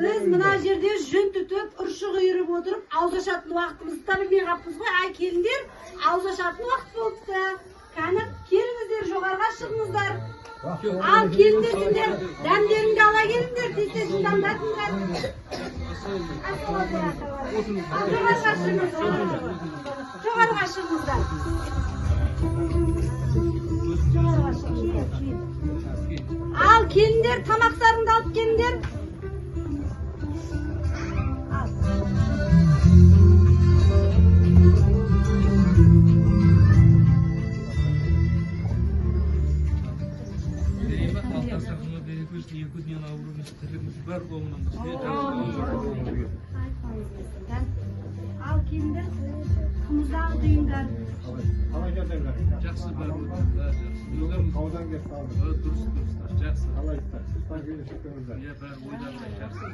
Biz mına jerde jün tutub, urşu gıyırıp oturup, ağız aşatın vaqtımızı da bilmey qapmız goy. Ay kelinler, ağız aşatın vaqt boluptu. Kani kelingizler, jogarga chiqingizlar. Al kelinler, damlerimni ala kelinglar, deyse shundan batinglar. Jogarga chiqingizlar. Al kelinler, tamaklarını da alıp kelinler. Al kelinler, kımızdan duyunlar. Жақсы бар. Қаудан кеп қалды. Дұрыс. Жақсы. Қалай тұстан келіп шықтыңыздар. Иә, бәрі ойдағыдай жақсы.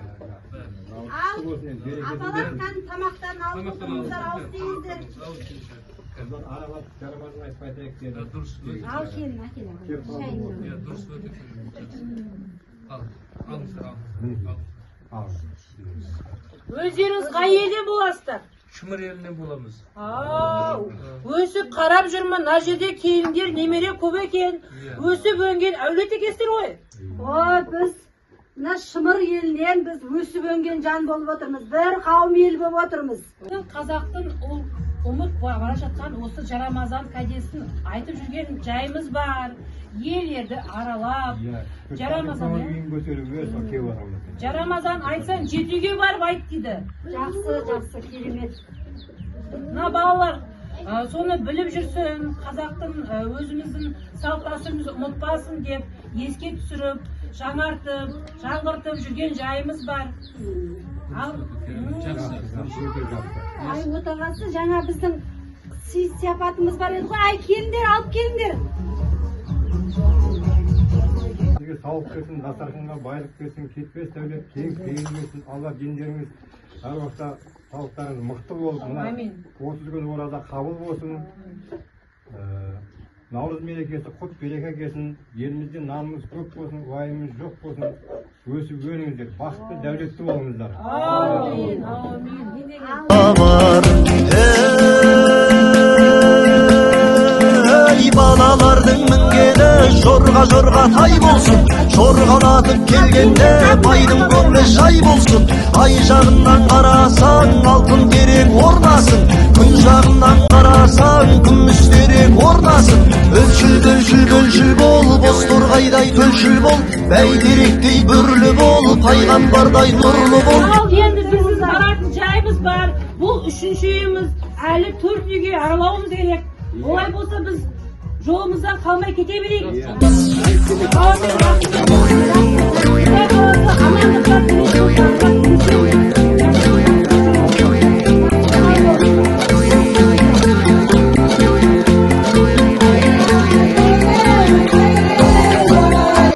Апалар тамақтарын алып отырыңыздар, ауыз тиіңіздер. Қыздан аралап, жарамазын айтып айтайық деді. Ал Дұрыс. келін, әкелін. Иә, дұрыс өте. Алыңыздар, ал. Өздеріңіз қай елден боласыздар? Шымыр елінен боламыз. Өсіп қарап жүрмін, мына жерде келіндер немере көп екен. Өсіп өнген әулет екенсіздер ғой. Ой, біз мына шымыр елінен біз өсіп өнген жан болып отырмыз. Бір қауым ел болып отырмыз. Қазақтың ұмыт бара жатқан осы жарамазан кәдесін айтып жүрген жайымыз бар. Елерді аралап, Жарамазан айтсаң жетіге барып айт дейді. Жақсы, керемет. Мына балалар соны біліп жүрсін, қазақтың өзіміздің салт дәстүрімізді ұмытпасын деп еске түсіріп, жаңғыртып жүрген жайымыз бар. Ай, отағасы, жаңа біздің сипатымыз бар еді ғой. Ай, келіңдер, алып келіңдер. Сізге сауық берсін, дастарханға байлық берсін, кетпес дәулет, кең берсін. Алла дендеріңіз әр уақытта сауықтарыңыз мықты болсын. 30 күн ораза қабыл болсын. Наурыз мерекесі құт береке келсін. Елімізде нанымыз көп болсын, уайымыз жоқ болсын. Өсіп өніңіздер, бақытты дәулетті болыңыздар. Амин. Balalarдің мінгені жорға тай болсын, жорғалатып келгенде байдың көңілі жай болсын. Ай жағынан қарасаң алтын терек орнасын, күн жағынан қарасаң күміс терек орнасын. Өлшіл бол, боз торғайдай төлшіл бол, бәйтеректей бүрлі бол, пайғамбардай нұрлы бол. Ал енді біздің баратын жайымыз бар. Бұл үшінші үйіміз, әлі 4 үйге аралауымыз керек. Олай болса біз жолымыздан қалмай кете берейік.